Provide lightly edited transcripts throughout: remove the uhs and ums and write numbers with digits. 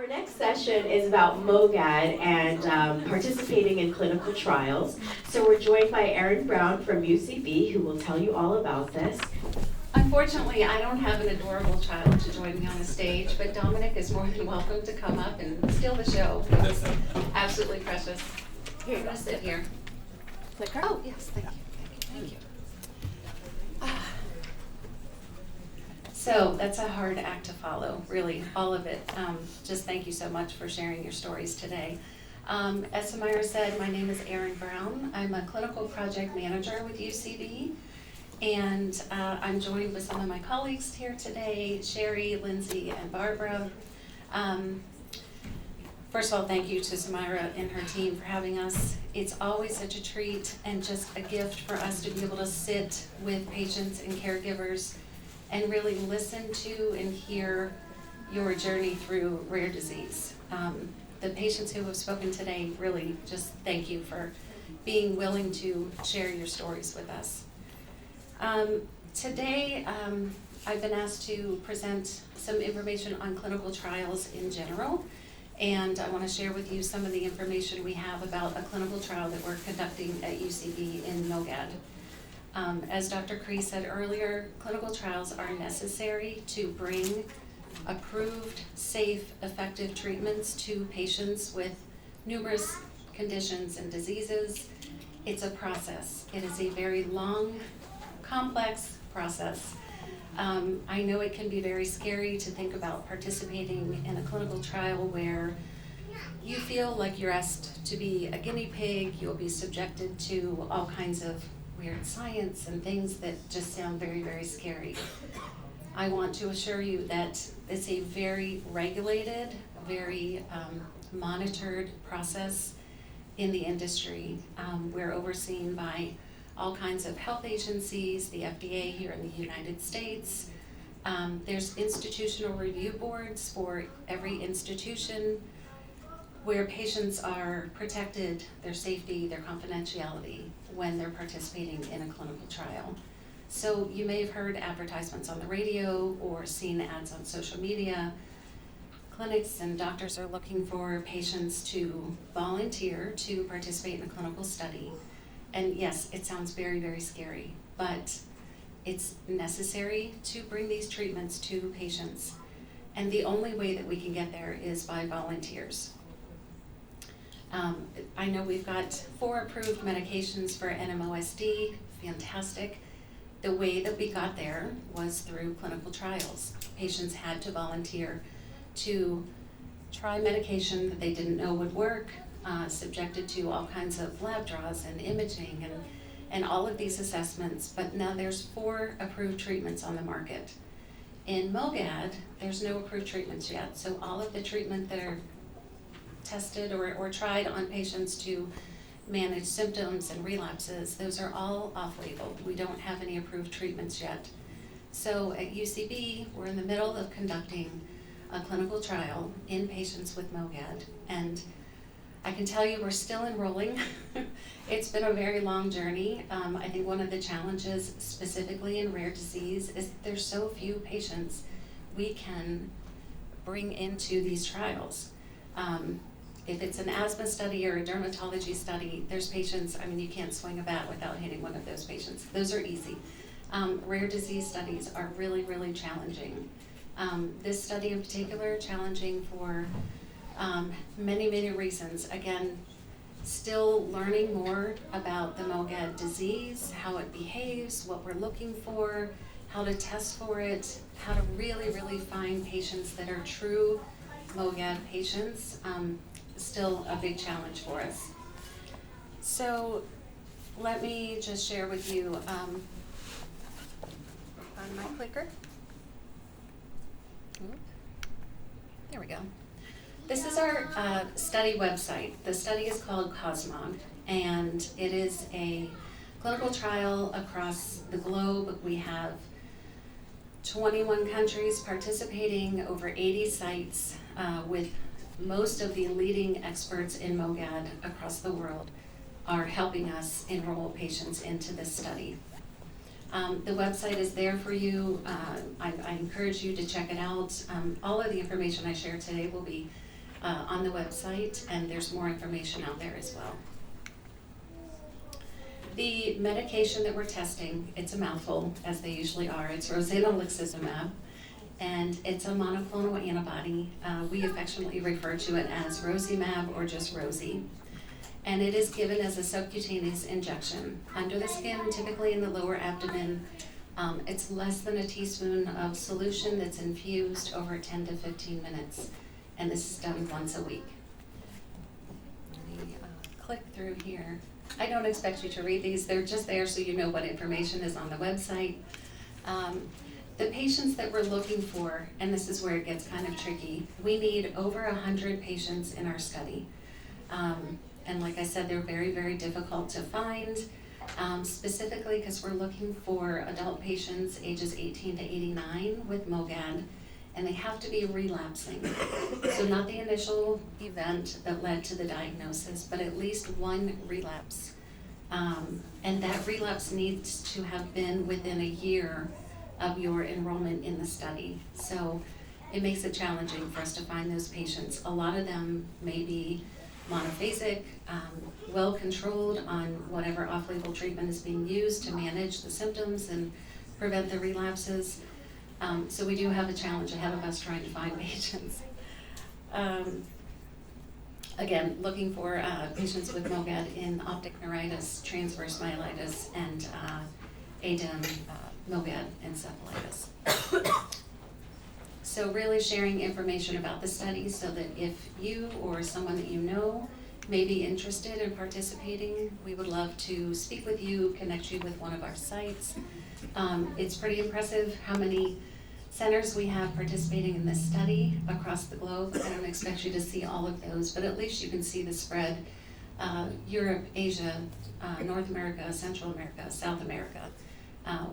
Our next session is about MOGAD and participating in clinical trials. So we're joined by Erin Brown from UCB, who will tell you all about this. Unfortunately, I don't have an adorable child to join me on the stage, but Dominic is more than welcome to come up and steal the show. It's absolutely precious. Here, I'm going to sit here. Clicker? Oh, yes, thank you. Thank you. So that's a hard act to follow, really, all of it. Just thank you so much for sharing your stories today. As Samira said, my name is Erin Brown. I'm a clinical project manager with UCB, and I'm joined with some of my colleagues here today, Sherry, Lindsay, and Barbara. First of all, thank you to Samira and her team for having us. It's always such a treat and just a gift for us to be able to sit with patients and caregivers and really listen to and hear your journey through rare disease. The patients who have spoken today, really just thank you for being willing to share your stories with us. Today, I've been asked to present some information on clinical trials in general, and I want to share with you some of the information we have about a clinical trial that we're conducting at UCB in MOGAD. As Dr. Cree said earlier, clinical trials are necessary to bring approved, safe, effective treatments to patients with numerous conditions and diseases. It's a process. It is a very long, complex process. I know it can be very scary to think about participating in a clinical trial where you feel like you're asked to be a guinea pig, you'll be subjected to all kinds of weird science and things that just sound very, very scary. I want to assure you that it's a very regulated, very monitored process in the industry. We're overseen by all kinds of health agencies, the FDA here in the United States. There's institutional review boards for every institution where patients are protected, their safety, their confidentiality when they're participating in a clinical trial. So you may have heard advertisements on the radio or seen ads on social media. Clinics and doctors are looking for patients to volunteer to participate in a clinical study. And yes, it sounds very, very scary, but it's necessary to bring these treatments to patients. And the only way that we can get there is by volunteers. I know we've got 4 approved medications for NMOSD, fantastic. The way that we got there was through clinical trials. Patients had to volunteer to try medication that they didn't know would work, subjected to all kinds of lab draws and imaging and all of these assessments, but now there's 4 approved treatments on the market. In MOGAD, there's no approved treatments yet, so all of the treatment that are tested or tried on patients to manage symptoms and relapses, those are all off-label. We don't have any approved treatments yet. So at UCB, we're in the middle of conducting a clinical trial in patients with MOGAD, and I can tell you we're still enrolling. It's been a very long journey. I think one of the challenges specifically in rare disease is there's so few patients we can bring into these trials. If it's an asthma study or a dermatology study, there's patients, you can't swing a bat without hitting one of those patients. Those are easy. Rare disease studies are really, really challenging. This study in particular, challenging for many, many reasons. Again, still learning more about the MOGAD disease, how it behaves, what we're looking for, how to test for it, how to really, really find patients that are true MOGAD patients. Still a big challenge for us. So let me just share with you on my clicker. There we go. This is our study website. The study is called cosMOG, and it is a clinical trial across the globe. We have 21 countries participating, over 80 sites, with most of the leading experts in MOGAD across the world are helping us enroll patients into this study. The website is there for you. I encourage you to check it out. All of the information I share today will be on the website, and there's more information out there as well. The medication that we're testing, it's a mouthful, as they usually are. It's rosanolixizumab, and it's a monoclonal antibody. We affectionately refer to it as Rosimab or just Rosie. And it is given as a subcutaneous injection under the skin, typically in the lower abdomen. It's less than a teaspoon of solution that's infused over 10 to 15 minutes, and this is done once a week. Let me click through here. I don't expect you to read these, they're just there so you know what information is on the website. The patients that we're looking for, and this is where it gets kind of tricky, we need over 100 patients in our study. And like I said, they're very, very difficult to find, specifically because we're looking for adult patients ages 18 to 89 with MOGAD, and they have to be relapsing. So not the initial event that led to the diagnosis, but at least one relapse. And that relapse needs to have been within a year of your enrollment in the study. So it makes it challenging for us to find those patients. A lot of them may be monophasic, well controlled on whatever off-label treatment is being used to manage the symptoms and prevent the relapses. So we do have a challenge ahead of us trying to find patients. Again, looking for patients with MOGAD in optic neuritis, transverse myelitis, and ADEM, MOGAD encephalitis. So really sharing information about the study so that if you or someone that you know may be interested in participating, we would love to speak with you, connect you with one of our sites. It's pretty impressive how many centers we have participating in this study across the globe. I don't expect you to see all of those, but at least you can see the spread. Europe, Asia, North America, Central America, South America.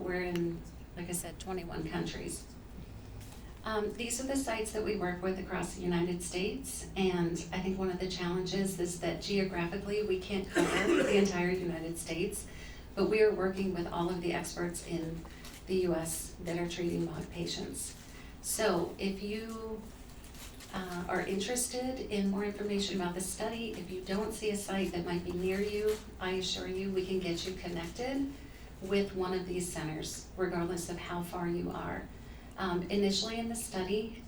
We're in, like I said, 21 countries. These are the sites that we work with across the United States, and I think one of the challenges is that geographically we can't cover the entire United States, but we are working with all of the experts in the U.S. that are treating MOG patients. So if you are interested in more information about the study, if you don't see a site that might be near you, I assure you we can get you connected with one of these centers, regardless of how far you are. Initially in the study,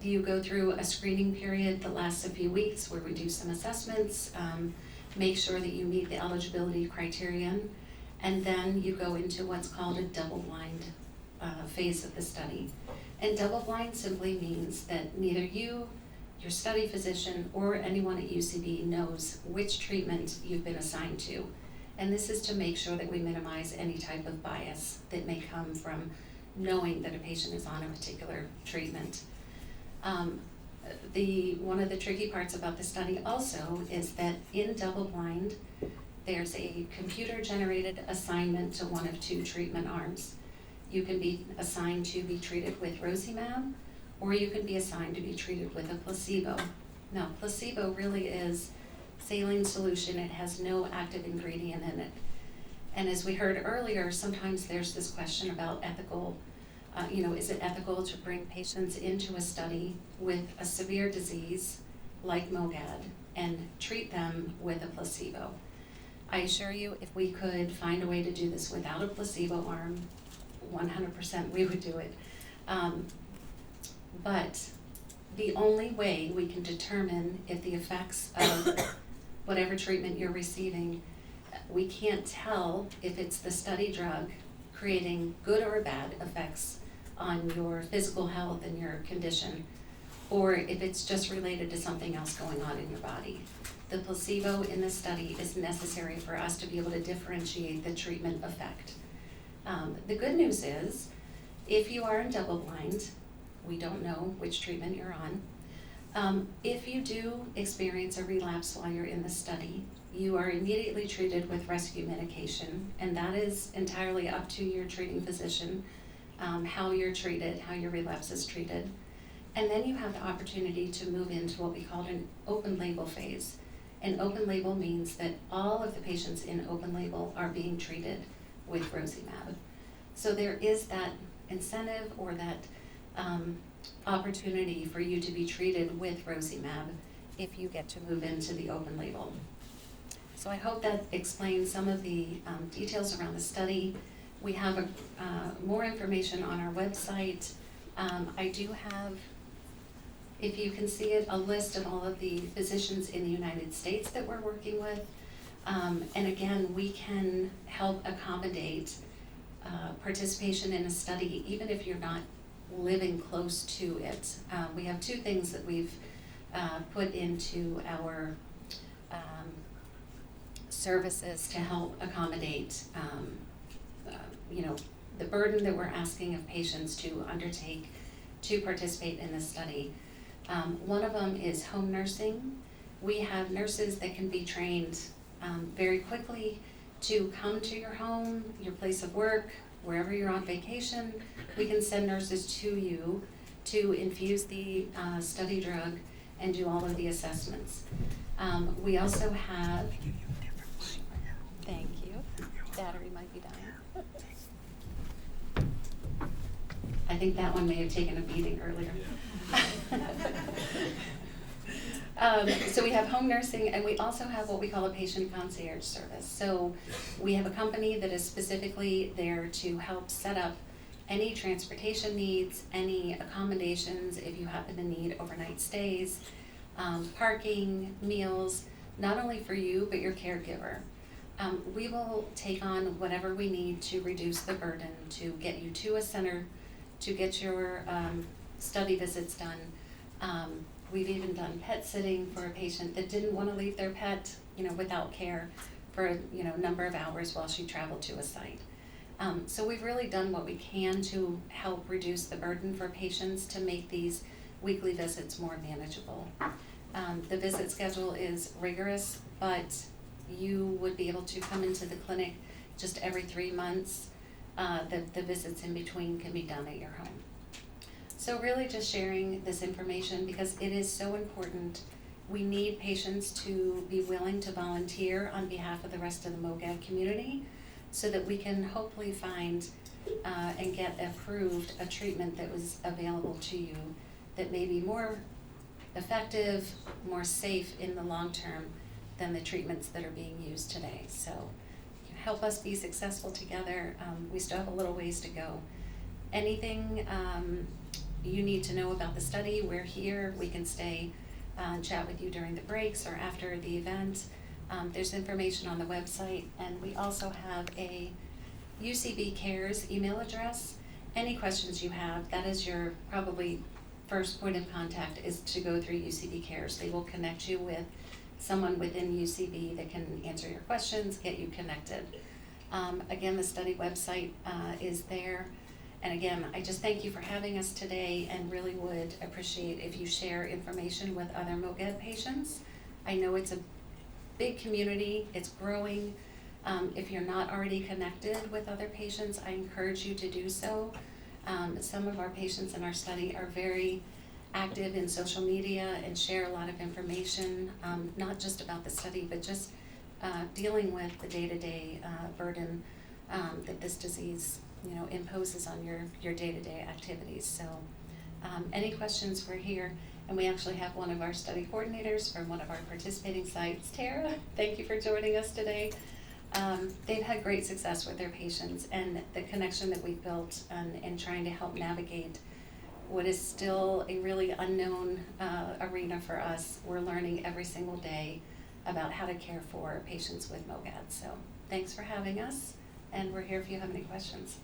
you go through a screening period that lasts a few weeks where we do some assessments, make sure that you meet the eligibility criterion, and then you go into what's called a double-blind phase of the study. And double-blind simply means that neither you, your study physician, or anyone at UCB knows which treatment you've been assigned to. And this is to make sure that we minimize any type of bias that may come from knowing that a patient is on a particular treatment. One of the tricky parts about the study also is that in double-blind, there's a computer-generated assignment to one of two treatment arms. You can be assigned to be treated with Rosimab, or you can be assigned to be treated with a placebo. Now, placebo really is saline solution. It has no active ingredient in it. And as we heard earlier, sometimes there's this question about ethical, is it ethical to bring patients into a study with a severe disease like MOGAD and treat them with a placebo? I assure you, if we could find a way to do this without a placebo arm, 100% we would do it. But the only way we can determine if the effects of whatever treatment you're receiving, we can't tell if it's the study drug creating good or bad effects on your physical health and your condition, or if it's just related to something else going on in your body. The placebo in this study is necessary for us to be able to differentiate the treatment effect. The good news is, if you are in double-blind, we don't know which treatment you're on. If you do experience a relapse while you're in the study, you are immediately treated with rescue medication, and that is entirely up to your treating physician, how you're treated, how your relapse is treated. And then you have the opportunity to move into what we call an open label phase. And open label means that all of the patients in open label are being treated with Rosimab. So there is that incentive or that opportunity for you to be treated with Rosimab if you get to move into the open label. So I hope that explains some of the details around the study. We have more information on our website. I do have, if you can see it, a list of all of the physicians in the United States that we're working with. And again, we can help accommodate participation in a study even if you're not living close to it. We have two things that we've put into our services to help accommodate the burden that we're asking of patients to undertake to participate in this study. One of them is home nursing. We have nurses that can be trained very quickly to come to your home, your place of work, wherever you're on vacation. We can send nurses to you to infuse the study drug and do all of the assessments. We also have, thank you, battery might be dying. I think that one may have taken a beating earlier. So we have home nursing, and we also have what we call a patient concierge service. So we have a company that is specifically there to help set up any transportation needs, any accommodations if you happen to need overnight stays, parking, meals, not only for you, but your caregiver. We will take on whatever we need to reduce the burden, to get you to a center, to get your study visits done. We've even done pet sitting for a patient that didn't want to leave their pet, without care for a number of hours while she traveled to a site. So we've really done what we can to help reduce the burden for patients to make these weekly visits more manageable. The visit schedule is rigorous, but you would be able to come into the clinic just every 3 months. The visits in between can be done at your home. So really just sharing this information because it is so important. We need patients to be willing to volunteer on behalf of the rest of the MOGAD community so that we can hopefully find and get approved a treatment that was available to you that may be more effective, more safe in the long term than the treatments that are being used today. So help us be successful together. We still have a little ways to go. Anything you need to know about the study, we're here. We can stay and chat with you during the breaks or after the event. There's information on the website, and we also have a UCB Cares email address. Any questions you have, that is your probably first point of contact, is to go through UCB Cares. They will connect you with someone within UCB that can answer your questions, get you connected. Again, the study website is there. And again, I just thank you for having us today and really would appreciate if you share information with other MOGAD patients. I know it's a big community, it's growing. If you're not already connected with other patients, I encourage you to do so. Some of our patients in our study are very active in social media and share a lot of information, not just about the study, but just dealing with the day-to-day burden that this disease imposes on your day-to-day activities. So any questions, we're here. And we actually have one of our study coordinators from one of our participating sites, Tara. Thank you for joining us today. They've had great success with their patients, and the connection that we've built in trying to help navigate what is still a really unknown arena for us. We're learning every single day about how to care for patients with MOGAD. So thanks for having us, and we're here if you have any questions.